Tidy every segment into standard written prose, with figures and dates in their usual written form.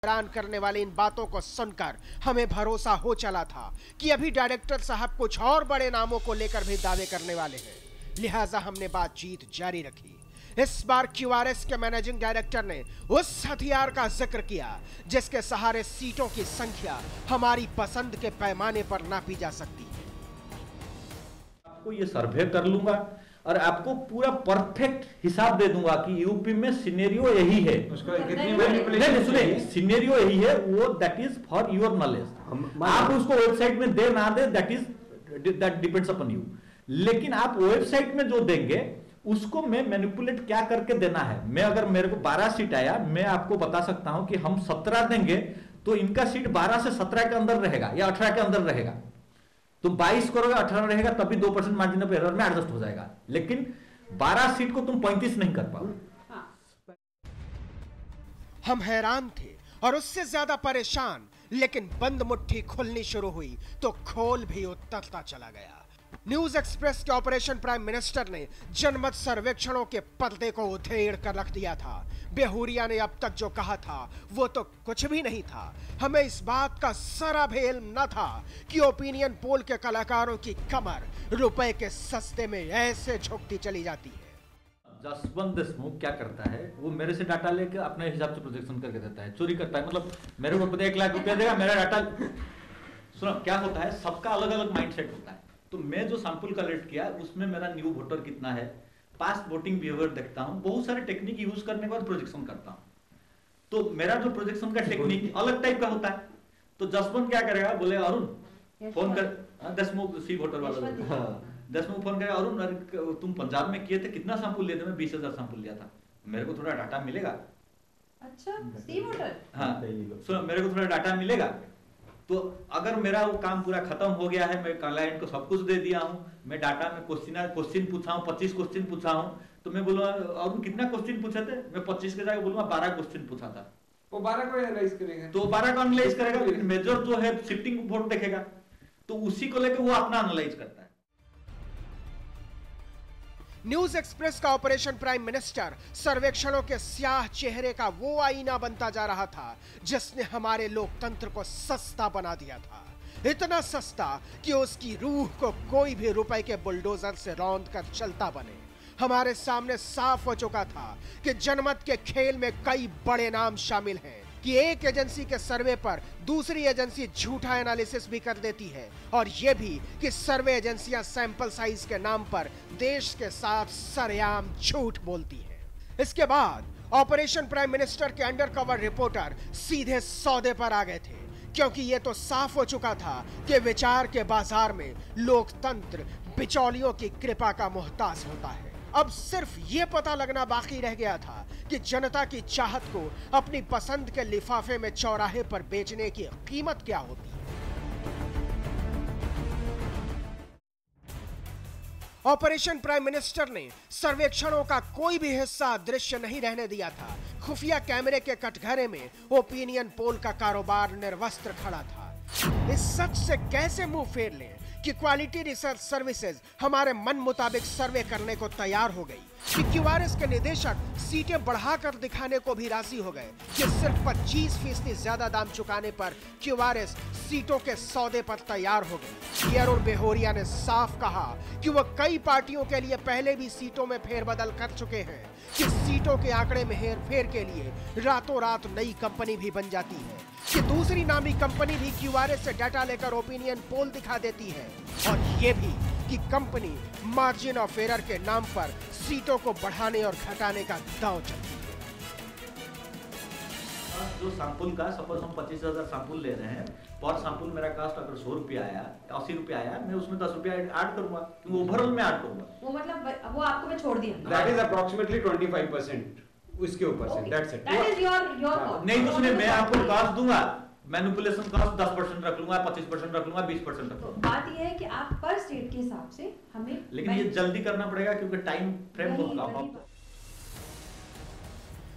हैरान करने वाली इन बातों को सुनकर हमें भरोसा हो चला था कि अभी डायरेक्टर साहब कुछ और बड़े नामों को लेकर भी दावे करने वाले हैं। लिहाजा हमने बातचीत जारी रखी। इस बार क्यूआरएस के मैनेजिंग डायरेक्टर ने उस हथियार का जिक्र किया जिसके सहारे सीटों की संख्या हमारी पसंद के पैमाने पर नापी जा सकती है। आपको ये सर्वे कर लूंगा और आपको पूरा परफेक्ट हिसाब दे दूंगा कि यूपी में सिनेरियो यही है। नहीं सुनिए, सिनेरियो यही है, वो that is for your knowledge. आप उसको वेबसाइट में दे ना दे, दैट डिपेंड्स अपॉन यू। लेकिन आप वेबसाइट में जो देंगे उसको मैं मैनिपुलेट क्या करके देना है। मैं अगर मेरे को 12 सीट आया, मैं आपको बता सकता हूं कि हम 17 देंगे तो इनका सीट 12 से 17 के अंदर रहेगा या 18 के अंदर रहेगा। तो 22 करोगे 18 रहेगा, तभी 2% मार्जिन ऑफ एरर में एडजस्ट हो जाएगा। लेकिन 12 सीट को तुम 35 नहीं कर पाओ। हम हैरान थे और उससे ज्यादा परेशान, लेकिन बंद मुट्ठी खुलनी शुरू हुई तो खोल भी उतरता चला गया। न्यूज एक्सप्रेस के ऑपरेशन प्राइम मिनिस्टर ने जनमत सर्वेक्षणों के पर्दे को उधेड़ कर रख दिया था। बेहुरिया ने अब तक जो कहा था वो तो कुछ भी नहीं था। हमें इस बात का सरा भी इल्म न था कि ओपिनियन पोल के कलाकारों की कमर रुपए के सस्ते में ऐसे झुकती चली जाती है। जसवंत देशमुख क्या करता है, वो मेरे से डाटा लेकर अपने हिसाब से प्रोजेक्शन करके देता है, चोरी करता है। मतलब मेरे को 1 लाख रुपया देगा, मेरा डाटा। सुनो क्या होता है, सबका अलग अलग माइंडसेट होता है। तो मैं जो सैंपल कलेक्ट किया उसमें मेरा न्यू वोटर कितना है, पास्ट वोटिंग बिहेवियर देखता हूं, बहुत सारे टेक्निक यूज करने के बाद प्रोजेक्शन करता हूं। तो मेरा जो प्रोजेक्शन का टेक्निक अलग टाइप का होता है। तो जसवंत क्या करेगा, बोले अरुण फोन कर, देशमुख सी वोटर वाला देशमुख फोन करेगा, अरुण तुम पंजाब में किए थे, कितना सैंपल लिए थे? मैं 20,000 सैंपल लिया था, मेरे को थोड़ा डाटा मिलेगा। अच्छा, सी वोटर, हाँ सुनो, मेरे को थोड़ा डाटा मिलेगा। तो अगर मेरा वो काम पूरा खत्म हो गया है, मैं क्लाइंट को सब कुछ दे दिया हूं, मैं डाटा में क्वेश्चन पूछा हूं, 25 क्वेश्चन पूछा हूं, तो मैं बोलूंगा और कितना क्वेश्चन पूछे थे? मैं 25 के जगह बोलूंगा 12 क्वेश्चन पूछा था। वो 12 को एनालाइज करेगा, तो 12 को एनालाइज करेगा, लेकिन मेजर जो है शिफ्टिंग वोट देखेगा, तो उसी को लेकर वो अपना एनालाइज करता है। न्यूज एक्सप्रेस का ऑपरेशन प्राइम मिनिस्टर सर्वेक्षणों के स्याह चेहरे का वो आईना बनता जा रहा था जिसने हमारे लोकतंत्र को सस्ता बना दिया था। इतना सस्ता कि उसकी रूह को कोई भी रुपए के बुलडोजर से रौंद कर चलता बने। हमारे सामने साफ हो चुका था कि जनमत के खेल में कई बड़े नाम शामिल हैं, कि एक एजेंसी के सर्वे पर दूसरी एजेंसी झूठा एनालिसिस भी कर देती है, और यह भी कि सर्वे एजेंसियां सैंपल साइज के नाम पर देश के साथ सरेआम झूठ बोलती हैं। इसके बाद ऑपरेशन प्राइम मिनिस्टर के अंडरकवर रिपोर्टर सीधे सौदे पर आ गए थे, क्योंकि यह तो साफ हो चुका था कि विचार के बाजार में लोकतंत्र बिचौलियों की कृपा का मोहताज होता है। अब सिर्फ ये पता लगना बाकी रह गया था कि जनता की चाहत को अपनी पसंद के लिफाफे में चौराहे पर बेचने की कीमत क्या होती है। ऑपरेशन प्राइम मिनिस्टर ने सर्वेक्षणों का कोई भी हिस्सा अदृश्य नहीं रहने दिया था। खुफिया कैमरे के कटघरे में ओपिनियन पोल का कारोबार निर्वस्त्र खड़ा था। इस सच से कैसे मुंह फेर लें कि क्वालिटी रिसर्च सर्विसेज हमारे मन मुताबिक सर्वे करने को तैयार हो गई, कि क्यूआरएस के निदेशक सीटें बढ़ाकर दिखाने को भी राजी हो गए, कि सिर्फ 25% ज्यादा दाम चुकाने पर क्यूआरएस सीटों के सौदे पर तैयार हो गई। अरुण बेहुरिया ने साफ कहा कि वह कई पार्टियों के लिए पहले भी सीटों में फेरबदल कर चुके हैं, कि सीटों के आंकड़े में हेरफेर के लिए रातों रात नई कंपनी भी बन जाती है, कि दूसरी नामी कंपनी भी क्यूआरएस से डाटा लेकर ओपिनियन पोल दिखा देती है, और ये भी कि कंपनी मार्जिन ऑफ एरर के नाम पर सीटों को बढ़ाने और घटाने का दांव चलती है। जो सैंपल का सपोज हम 25,000 सैंपल ले रहे हैं, पर सैंपल मेरा कास्ट अगर 100 रुपया आया, 80 रुपया आया, मैं उसमें 10 रुपया ऐड करूंगा, क्योंकि ओवरऑल में ऐड करूंगा। वो मतलब वो आपको मैं छोड़ दिया। दैट इज अप्रोक्सीमेटली 25% उसके ऊपर से, that's it. That is your नहीं तो सुनिए, मैं आपको कास्ट दूंगा, मैनिपुलेशन कॉस्ट 10% रख लूंगा, 25% रख लूंगा, 20% रख लूंगा। बात यह है कि आप पर स्टेट के हिसाब से हमें, लेकिन ये जल्दी करना पड़ेगा क्योंकि टाइम फ्रेम बहुत कम है।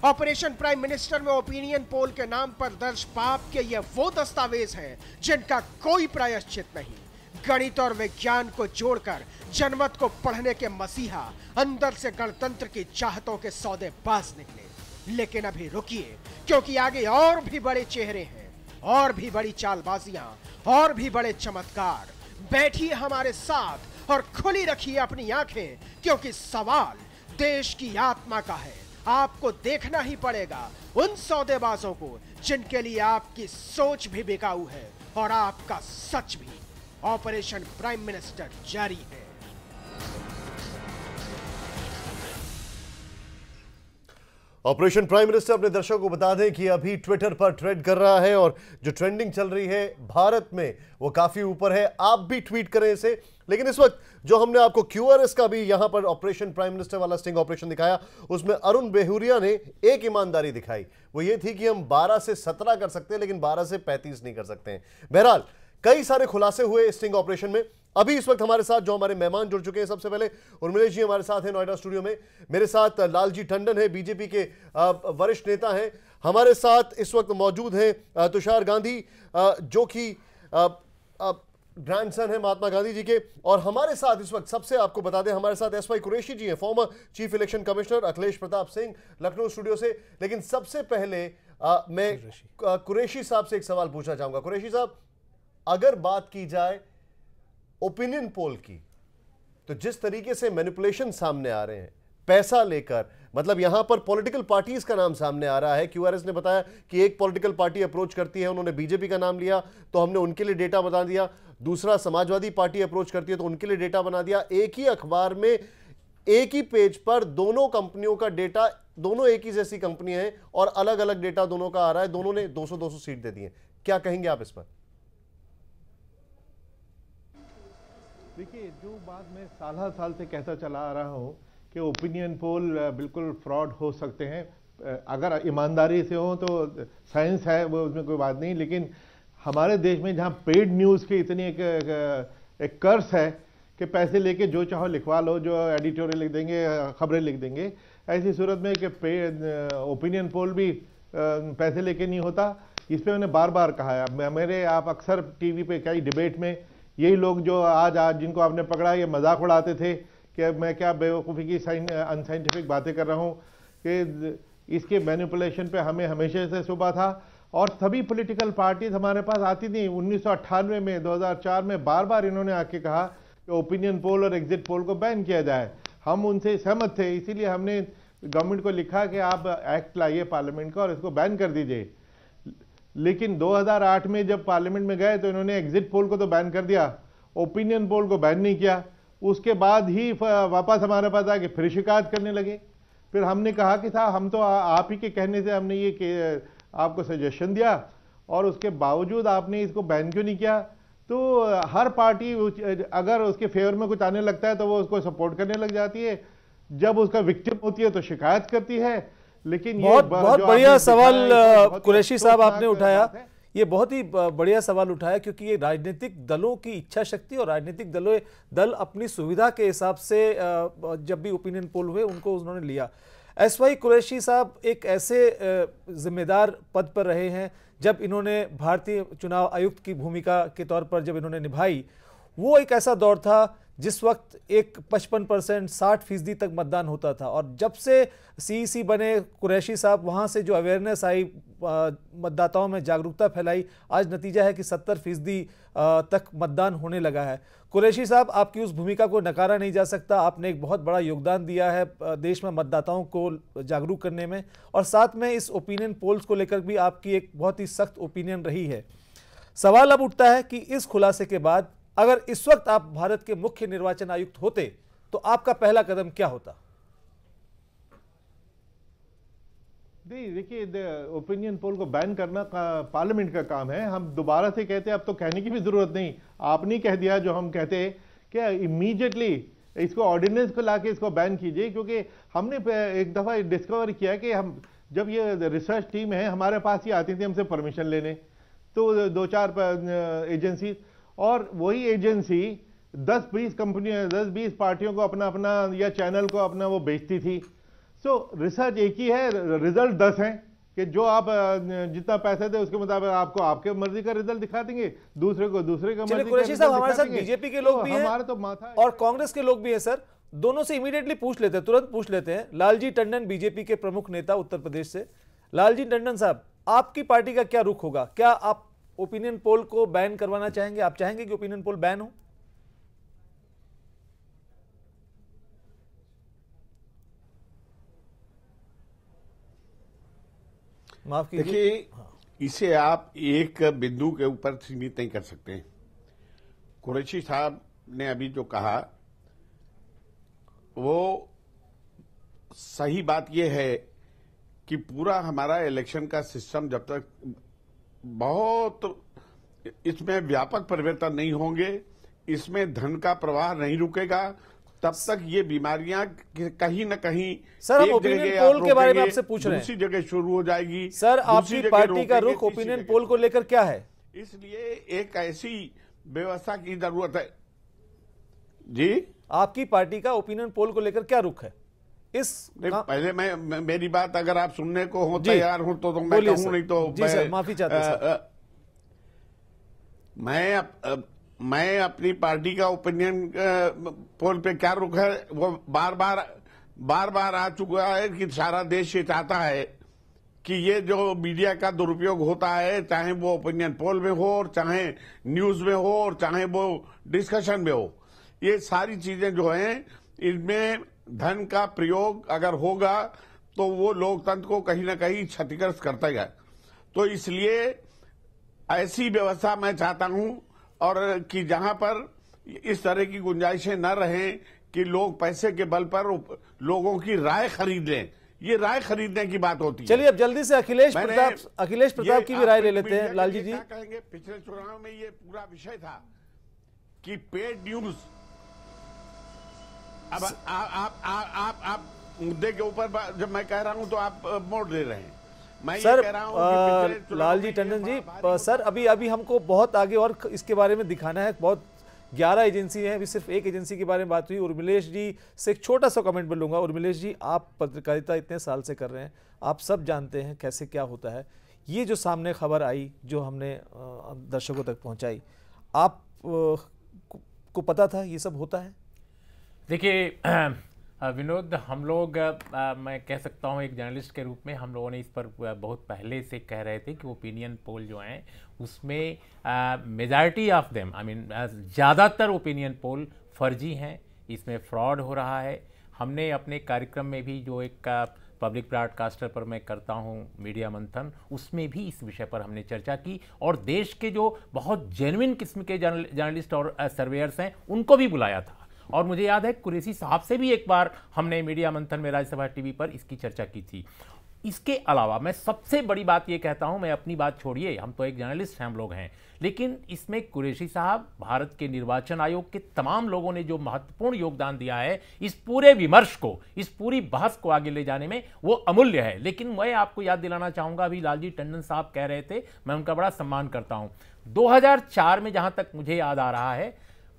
ऑपरेशन प्राइम मिनिस्टर में ओपिनियन पोल के नाम पर दर्ज पाप के ये वो दस्तावेज हैं जिनका कोई प्रायश्चित नहीं। गणित और विज्ञान को जोड़कर जनमत को पढ़ने के मसीहा अंदर से गणतंत्र की चाहतों के सौदेबाज निकले। लेकिन अभी रुकिए, क्योंकि आगे और भी बड़े चेहरे हैं, और भी बड़ी चालबाजियां, और भी बड़े चमत्कार। बैठिए हमारे साथ और खुली रखिए अपनी आंखें, क्योंकि सवाल देश की आत्मा का है। आपको देखना ही पड़ेगा उन सौदेबाजों को जिनके लिए आपकी सोच भी बिकाऊ है और आपका सच भी। ऑपरेशन प्राइम मिनिस्टर जारी है। ऑपरेशन प्राइम मिनिस्टर अपने दर्शकों को बता दें कि अभी ट्विटर पर ट्रेंड कर रहा है और जो ट्रेंडिंग चल रही है भारत में वो काफी ऊपर है। आप भी ट्वीट करें इसे। लेकिन इस वक्त जो हमने आपको QRS का भी यहां पर ऑपरेशन प्राइम मिनिस्टर वाला स्टिंग ऑपरेशन दिखाया, उसमें अरुण बेहुरिया ने एक ईमानदारी दिखाई। वो ये थी कि हम 12 से 17 कर सकते हैं, लेकिन 12 से 35 नहीं कर सकते हैं। बहरहाल कई सारे खुलासे हुए स्टिंग ऑपरेशन में। अभी इस वक्त हमारे साथ जो हमारे मेहमान जुड़ चुके हैं, सबसे पहले उर्मिलेश जी हमारे साथ हैं नोएडा स्टूडियो में। मेरे साथ लालजी टंडन है, बीजेपी के वरिष्ठ नेता हैं। हमारे साथ इस वक्त मौजूद हैं तुषार गांधी, जो कि ग्रैंडसन है महात्मा गांधी जी के। और हमारे साथ इस वक्त सबसे आपको बता दें, हमारे साथ SY कुरैशी जी हैं, former chief election commissioner, Akhilesh Pratap Singh Lucknow studio से। लेकिन सबसे पहले मैं कुरैशी साहब से एक सवाल पूछना चाहूंगा। कुरैशी साहब, अगर बात की जाए ओपिनियन पोल की, तो जिस तरीके से मैनिपुलेशन सामने आ रहे हैं पैसा लेकर, मतलब यहां पर पॉलिटिकल पार्टीज का नाम सामने आ रहा है। QRS ने बताया कि एक पॉलिटिकल पार्टी अप्रोच करती है, उन्होंने बीजेपी का नाम लिया तो हमने उनके लिए डेटा बता दिया। दूसरा समाजवादी पार्टी अप्रोच करती है तो उनके लिए डेटा बना दिया। एक ही अखबार में एक ही पेज पर दोनों कंपनियों का डेटा, दोनों एक ही जैसी कंपनियां हैं और अलग अलग डेटा दोनों का आ रहा है। दोनों ने 200-200 सीट दे दी है। क्या कहेंगे आप इस पर? देखिए, जो बात मैं साल से कहता चला आ रहा हूँ कि ओपिनियन पोल बिल्कुल फ्रॉड हो सकते हैं। अगर ईमानदारी से हो तो साइंस है, वो उसमें कोई बात नहीं। लेकिन हमारे देश में जहाँ पेड न्यूज़ की इतनी एक कर्स है कि पैसे लेके जो चाहो लिखवा लो, जो एडिटोरियल लिख देंगे, खबरें लिख देंगे। ऐसी सूरत में कि पेड ओपिनियन पोल भी पैसे लेके नहीं होता। इस पर मैंने बार बार कहा है। मेरे आप अक्सर टीवी पे कई डिबेट में यही लोग जो आज जिनको आपने पकड़ा, ये मजाक उड़ाते थे कि मैं क्या बेवकूफ़ी की अनसाइंटिफिक बातें कर रहा हूँ, कि इसके मैनिपुलेशन पे हमें हमेशा से शुबा था। और सभी पॉलिटिकल पार्टीज हमारे पास आती थी। 1998 में, 2004 में बार बार इन्होंने आके कहा कि ओपिनियन पोल और एग्जिट पोल को बैन किया जाए। हम उनसे सहमत थे, इसीलिए हमने गवर्नमेंट को लिखा कि आप एक्ट लाइए पार्लियामेंट का और इसको बैन कर दीजिए। लेकिन 2008 में जब पार्लियामेंट में गए तो इन्होंने एग्जिट पोल को तो बैन कर दिया, ओपिनियन पोल को बैन नहीं किया। उसके बाद ही वापस हमारे पास आके फिर शिकायत करने लगे। फिर हमने कहा कि साहब, हम तो आप ही के कहने से हमने ये आपको सजेशन दिया और उसके बावजूद आपने इसको बैन क्यों नहीं किया। तो हर पार्टी अगर उसके फेवर में कुछ आने लगता है तो वो उसको सपोर्ट करने लग जाती है, जब उसका विक्टिम होती है तो शिकायत करती है। लेकिन बहुत बढ़िया सवाल कुरैशी साहब आपने उठाया। ये बहुत ही बढ़िया सवाल उठाया, क्योंकि ये राजनीतिक दलों की इच्छा शक्ति और राजनीतिक दल अपनी सुविधा के हिसाब से जब भी ओपिनियन पोल हुए उनको उन्होंने लिया। SY कुरैशी साहब एक ऐसे जिम्मेदार पद पर रहे हैं, जब इन्होंने भारतीय चुनाव आयुक्त की भूमिका के तौर पर जब इन्होंने निभाई, वो एक ऐसा दौर था जिस वक्त एक 55% 60% तक मतदान होता था। और जब से CEC बने कुरैशी साहब, वहाँ से जो अवेयरनेस आई, मतदाताओं में जागरूकता फैलाई, आज नतीजा है कि 70% तक मतदान होने लगा है। कुरैशी साहब, आपकी उस भूमिका को नकारा नहीं जा सकता। आपने एक बहुत बड़ा योगदान दिया है देश में मतदाताओं को जागरूक करने में, और साथ में इस ओपिनियन पोल्स को लेकर भी आपकी एक बहुत ही सख्त ओपिनियन रही है। सवाल अब उठता है कि इस खुलासे के बाद अगर इस वक्त आप भारत के मुख्य निर्वाचन आयुक्त होते तो आपका पहला कदम क्या होता? देखिए, ओपिनियन पोल को बैन करना पार्लियामेंट का काम है। हम दोबारा से कहते हैं, अब तो कहने की भी जरूरत नहीं, आपने कह दिया जो हम कहते कि इमीडिएटली इसको ऑर्डिनेंस को लाके इसको बैन कीजिए। क्योंकि हमने एक दफा डिस्कवर किया कि हम जब ये रिसर्च टीम है हमारे पास ही आती थी हमसे परमिशन लेने, तो 2-4 एजेंसी, और वही एजेंसी 10-20 कंपनियों, 10-20 पार्टियों को अपना अपना या चैनल को अपना वो बेचती थी। सो रिसर्च एक ही है, रिजल्ट 10 हैं कि जो आप जितना पैसे दे उसके मुताबिक आपको आपके मर्जी का रिजल्ट दिखा देंगे, दूसरे को दूसरे का मर्जी का। कुरैशी साहब, हमारे साथ बीजेपी के लोग भी हैं, हमारे तो माथा, और कांग्रेस के लोग भी हैं। सर, दोनों से इमीडिएटली पूछ लेते हैं, तुरंत पूछ लेते हैं। लालजी टंडन बीजेपी के प्रमुख नेता उत्तर प्रदेश से, लालजी टंडन साहब, आपकी पार्टी का क्या रुख होगा? क्या आप ओपिनियन पोल को बैन करवाना चाहेंगे? आप चाहेंगे कि ओपिनियन पोल बैन हो? माफ कीजिए। देखिए, इसे आप एक बिंदु के ऊपर सीमित नहीं कर सकते। कुरैशी साहब ने अभी जो कहा वो सही बात यह है कि पूरा हमारा इलेक्शन का सिस्टम जब तक बहुत इसमें व्यापक परिवर्तन नहीं होंगे, इसमें धन का प्रवाह नहीं रुकेगा, तब तक ये बीमारियां कहीं न कहीं सर, हम ओपिनियन पोल के बारे में आपसे पूछ रहे हैं, दूसरी जगह शुरू हो जाएगी। सर, आपकी पार्टी का रुख ओपिनियन पोल को लेकर क्या है? इसलिए एक ऐसी व्यवस्था की जरूरत है। जी, आपकी पार्टी का ओपिनियन पोल को लेकर क्या रुख है? पहले मेरी बात अगर आप सुनने को हो तैयार हो तो मैं कहूं, नहीं तो जी सर, माफी चाहते सर। मैं अपनी पार्टी का ओपिनियन पोल पे क्या रुख है वो बार बार आ चुका है कि सारा देश ये चाहता है कि ये जो मीडिया का दुरुपयोग होता है, चाहे वो ओपिनियन पोल में हो और चाहे न्यूज में हो और चाहे वो डिस्कशन में हो, ये सारी चीजें जो हैं इनमें धन का प्रयोग अगर होगा तो वो लोकतंत्र को कहीं ना कहीं क्षतिग्रस्त करता है। तो इसलिए ऐसी व्यवस्था मैं चाहता हूं और कि जहां पर इस तरह की गुंजाइशें न रहें कि लोग पैसे के बल पर लोगों की राय खरीद लें। ये राय खरीदने की बात होती है। चलिए अब जल्दी से अखिलेश प्रताप की भी राय ले लेते हैं। लालजी जी, क्या कहेंगे? पिछले चुनाव में ये पूरा विषय था कि पेड न्यूज। अब आप मुद्दे के ऊपर जब मैं कह रहा हूं तो आप मोड़ ले रहे हैं। मैं सर, ये कह रहा हूं कि लालजी टंडन जी, सर अभी हमको बहुत आगे और इसके बारे में दिखाना है। बहुत 11 एजेंसी हैं, अभी सिर्फ एक एजेंसी के बारे में बात हुई। उर्मिलेश जी से एक छोटा सा कमेंट बोलूंगा। उर्मिलेश जी, आप पत्रकारिता इतने साल से कर रहे हैं, आप सब जानते हैं कैसे क्या होता है। ये जो सामने खबर आई, जो हमने दर्शकों तक पहुंचाई, आप को पता था ये सब होता है? देखिए विनोद, हम लोग मैं कह सकता हूँ एक जर्नलिस्ट के रूप में हम लोगों ने इस पर बहुत पहले से कह रहे थे कि ओपिनियन पोल जो हैं उसमें majority of them, I mean ज़्यादातर ओपिनियन पोल फर्जी हैं, इसमें फ्रॉड हो रहा है। हमने अपने कार्यक्रम में भी जो एक पब्लिक ब्रॉडकास्टर पर मैं करता हूँ मीडिया मंथन, उसमें भी इस विषय पर हमने चर्चा की और देश के जो बहुत जेन्युइन किस्म के जर्नलिस्ट और सर्वेयर्स हैं उनको भी बुलाया था। और मुझे याद है कुरैशी साहब से भी एक बार हमने मीडिया मंथन में राज्यसभा टीवी पर इसकी चर्चा की थी। इसके अलावा मैं सबसे बड़ी बात ये कहता हूं, मैं अपनी बात छोड़िए, हम तो एक जर्नलिस्ट हैं, हम लोग हैं, लेकिन इसमें कुरैशी साहब, भारत के निर्वाचन आयोग के तमाम लोगों ने जो महत्वपूर्ण योगदान दिया है इस पूरे विमर्श को, इस पूरी बहस को आगे ले जाने में, वो अमूल्य है। लेकिन मैं आपको याद दिलाना चाहूंगा, अभी लालजी टंडन साहब कह रहे थे, मैं उनका बड़ा सम्मान करता हूं, 2004 में जहां तक मुझे याद आ रहा है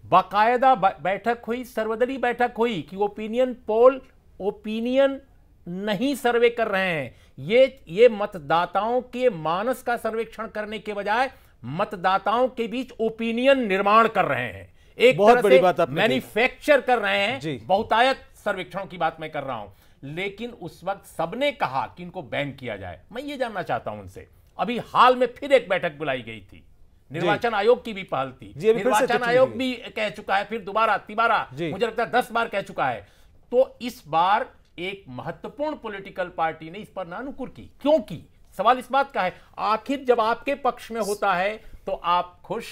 बाकायदा बैठक हुई, सर्वदलीय बैठक हुई कि ओपिनियन पोल ओपिनियन नहीं सर्वे कर रहे हैं, ये मतदाताओं के मानस का सर्वेक्षण करने के बजाय मतदाताओं के बीच ओपिनियन निर्माण कर रहे हैं, एक बहुत तरह बड़ी से बात आपने मैन्युफैक्चर कर रहे हैं। बहुतायत सर्वेक्षणों की बात मैं कर रहा हूं। लेकिन उस वक्त सबने कहा कि इनको बैन किया जाए। मैं ये जानना चाहता हूं उनसे, अभी हाल में फिर एक बैठक बुलाई गई थी, निर्वाचन आयोग की भी पहल थी, निर्वाचन आयोग भी कह चुका है, फिर दोबारा तिबारा मुझे लगता है 10 बार कह चुका है। तो इस बार एक महत्वपूर्ण पॉलिटिकल पार्टी ने इस पर नानुकुर की। क्यों की? सवाल इस बात का है, आखिर जब आपके पक्ष में होता है तो आप खुश,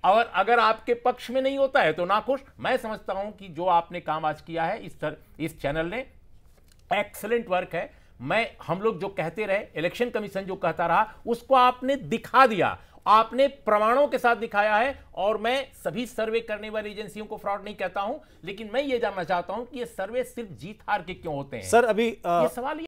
और अगर आपके पक्ष में नहीं होता है तो ना खुश। मैं समझता हूं कि जो आपने काम आज किया है इस चैनल ने एक्सीलेंट वर्क है। हम लोग जो कहते रहे, इलेक्शन कमीशन जो कहता रहा, उसको आपने दिखा दिया, आपने प्रमाणों के साथ दिखाया है। और मैं सभी सर्वे करने वाली एजेंसियों को फ्रॉड नहीं कहता हूं, लेकिन मैं ये जानना चाहता हूं कि ये सर्वे सिर्फ जीत हार के क्यों होते हैं? सर अभी ये सवाल